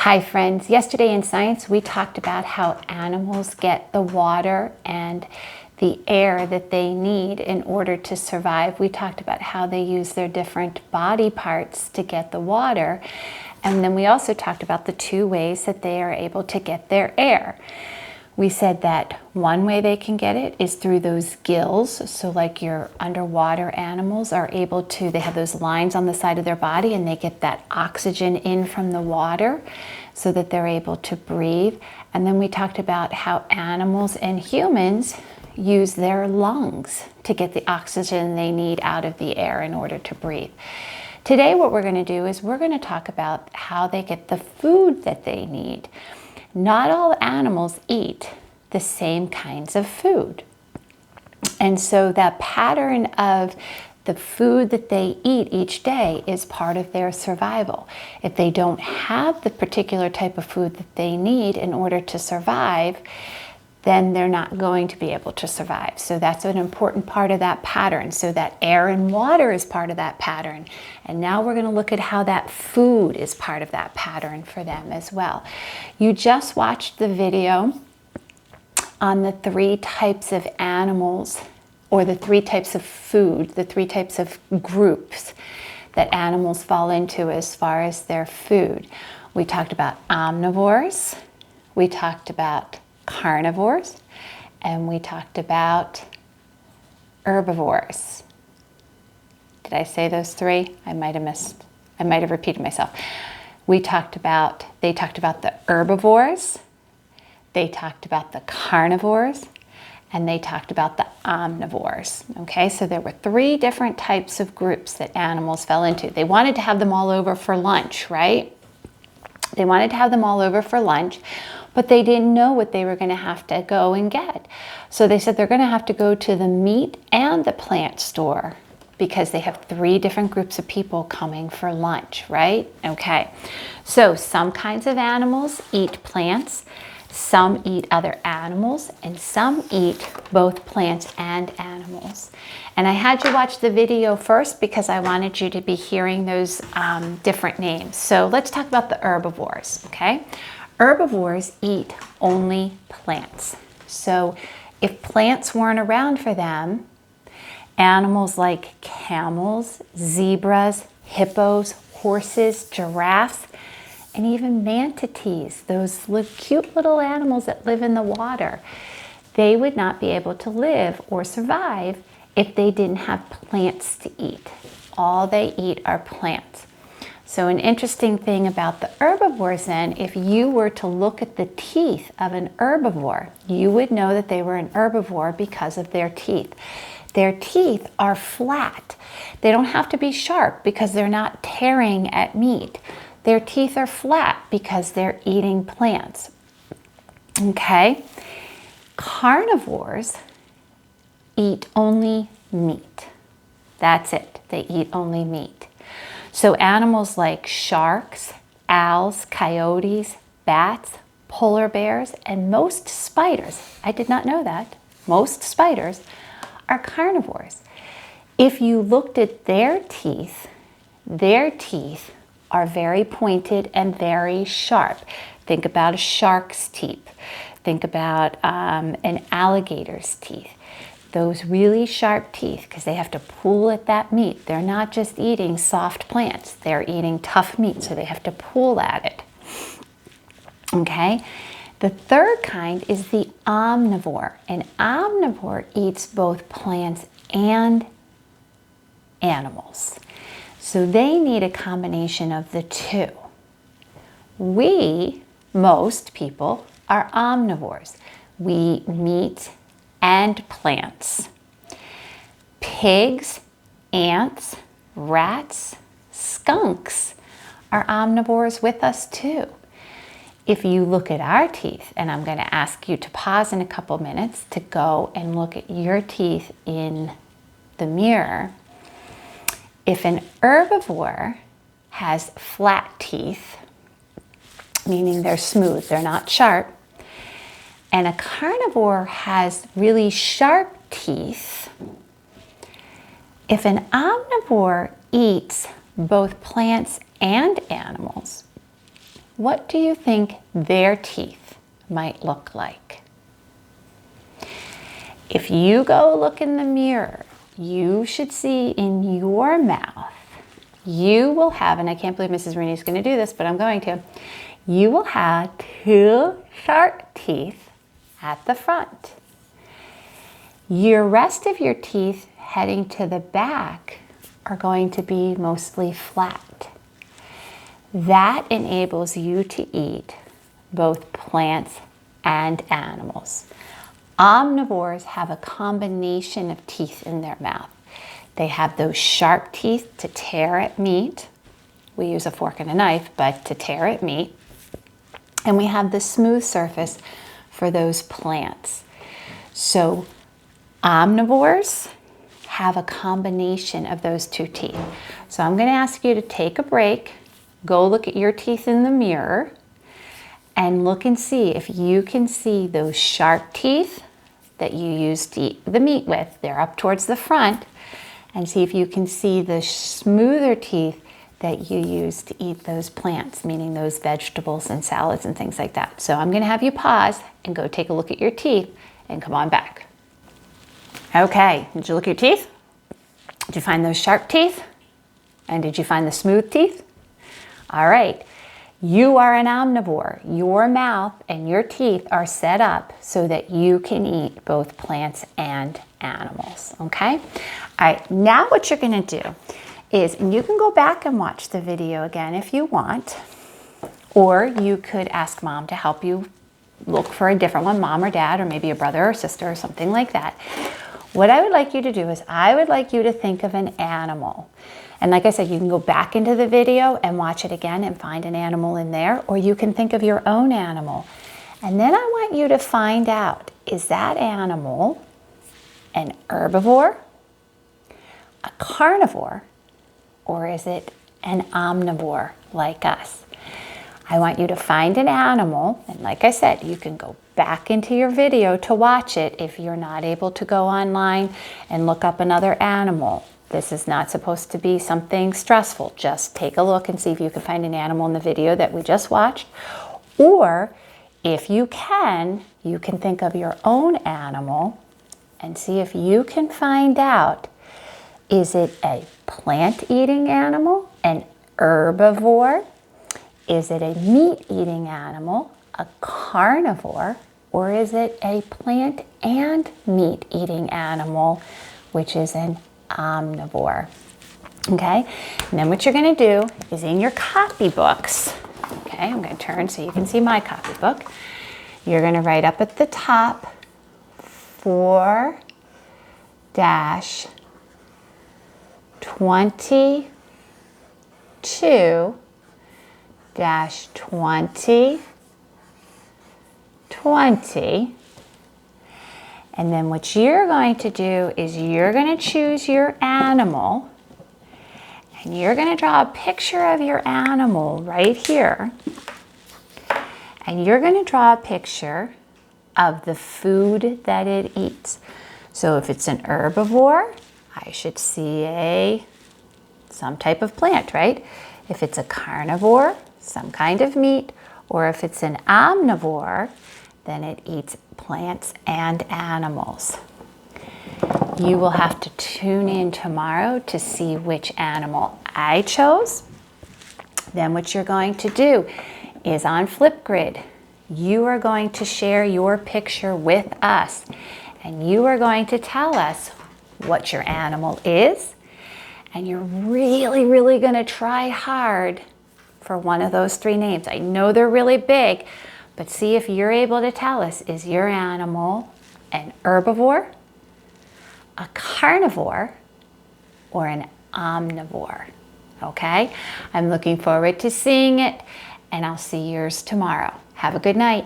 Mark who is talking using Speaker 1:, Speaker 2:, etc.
Speaker 1: Hi friends, yesterday in science we talked about how animals get the water and the air that they need in order to survive. We talked about how they use their different body parts to get the water, and then we also talked about the two ways that they are able to get their air. We said that one way they can get it is through those gills. So like your underwater animals are able to, they have those lines on the side of their body and they get that oxygen in from the water so that they're able to breathe. And then we talked about how animals and humans use their lungs to get the oxygen they need out of the air in order to breathe. Today what we're going to do is we're going to talk about how they get the food that they need. Not all animals eat the same kinds of food. And so that pattern of the food that they eat each day is part of their survival. If they don't have the particular type of food that they need in order to survive, then they're not going to be able to survive. So that's an important part of that pattern. So that air and water is part of that pattern. And now we're going to look at how that food is part of that pattern for them as well. You just watched the video on the 3 types of animals, or the 3 types of food, the 3 types of groups that animals fall into as far as their food. We talked about omnivores, we talked about carnivores, and we talked about herbivores. Did I say those 3? I might have repeated myself. They talked about the herbivores, they talked about the carnivores, and they talked about the omnivores. Okay, so there were 3 different types of groups that animals fell into. They wanted to have them all over for lunch, right? They wanted to have them all over for lunch, but they didn't know what they were going to have to go and get. So they said they're going to have to go to the meat and the plant store because they have 3 different groups of people coming for lunch, right? Okay, so some kinds of animals eat plants, some eat other animals, and some eat both plants and animals. And I had you watch the video first because I wanted you to be hearing those different names. So let's talk about the herbivores, okay? Herbivores eat only plants. So if plants weren't around for them, animals like camels, zebras, hippos, horses, giraffes, and even manatees, those cute little animals that live in the water, they would not be able to live or survive if they didn't have plants to eat. All they eat are plants. So an interesting thing about the herbivores then, if you were to look at the teeth of an herbivore, you would know that they were an herbivore because of their teeth. Their teeth are flat. They don't have to be sharp because they're not tearing at meat. Their teeth are flat because they're eating plants. Okay? Carnivores eat only meat. That's it. They eat only meat. So animals like sharks, owls, coyotes, bats, polar bears, and most spiders, I did not know that, most spiders are carnivores. If you looked at their teeth are very pointed and very sharp. Think about a shark's teeth. Think about an alligator's teeth. Those really sharp teeth, because they have to pull at that meat. They're not just eating soft plants. They're eating tough meat, so they have to pull at it. Okay? The third kind is the omnivore. An omnivore eats both plants and animals. So they need a combination of the 2. We, most people, are omnivores. We eat meat and plants. Pigs, ants, rats, skunks are omnivores with us too. If you look at our teeth, and I'm going to ask you to pause in a couple minutes to go and look at your teeth in the mirror. If an herbivore has flat teeth, meaning they're smooth, they're not sharp, and a carnivore has really sharp teeth, if an omnivore eats both plants and animals, what do you think their teeth might look like? If you go look in the mirror, you should see in your mouth, you will have, and I can't believe Mrs. Rooney is going to do this, but I'm going to, you will have 2 sharp teeth at the front. Your rest of your teeth heading to the back are going to be mostly flat. That enables you to eat both plants and animals. Omnivores have a combination of teeth in their mouth. They have those sharp teeth to tear at meat. We use a fork and a knife, but to tear at meat. And we have the smooth surface for those plants. So omnivores have a combination of those 2 teeth. So I'm going to ask you to take a break, go look at your teeth in the mirror, and look and see if you can see those sharp teeth that you used to eat the meat with. They're up towards the front. And see if you can see the smoother teeth that you use to eat those plants, meaning those vegetables and salads and things like that. So I'm going to have you pause and go take a look at your teeth and come on back. Okay, did you look at your teeth? Did you find those sharp teeth? And did you find the smooth teeth? All right, you are an omnivore. Your mouth and your teeth are set up so that you can eat both plants and animals, okay? All right, now what you're gonna do is, and you can go back and watch the video again if you want, or you could ask mom to help you look for a different one, mom or dad, or maybe a brother or sister or something like that. What I would like you to do is I would like you to think of an animal. And like I said, you can go back into the video and watch it again and find an animal in there, or you can think of your own animal. And then I want you to find out, is that animal an herbivore, a carnivore, or is it an omnivore like us? I want you to find an animal, and like I said, you can go back into your video to watch it if you're not able to go online and look up another animal. This is not supposed to be something stressful. Just take a look and see if you can find an animal in the video that we just watched. Or if you can think of your own animal and see if you can find out, is it a plant-eating animal, an herbivore? Is it a meat-eating animal, a carnivore, or is it a plant and meat-eating animal, which is an omnivore? Okay, and then what you're going to do is in your copybooks, okay, I'm going to turn so you can see my copybook. You're going to write up at the top 4-22-2020. And then what you're going to do is you're going to choose your animal and you're going to draw a picture of your animal right here. And you're going to draw a picture of the food that it eats. So if it's an herbivore, I should see some type of plant, right? If it's a carnivore, some kind of meat, or if it's an omnivore, then it eats plants and animals. You will have to tune in tomorrow to see which animal I chose. Then what you're going to do is on Flipgrid, you are going to share your picture with us, and you are going to tell us what your animal is, and you're really, really going to try hard for one of those 3 names. I know they're really big, but see if you're able to tell us, is your animal an herbivore, a carnivore, or an omnivore? Okay? I'm looking forward to seeing it, and I'll see yours tomorrow. Have a good night.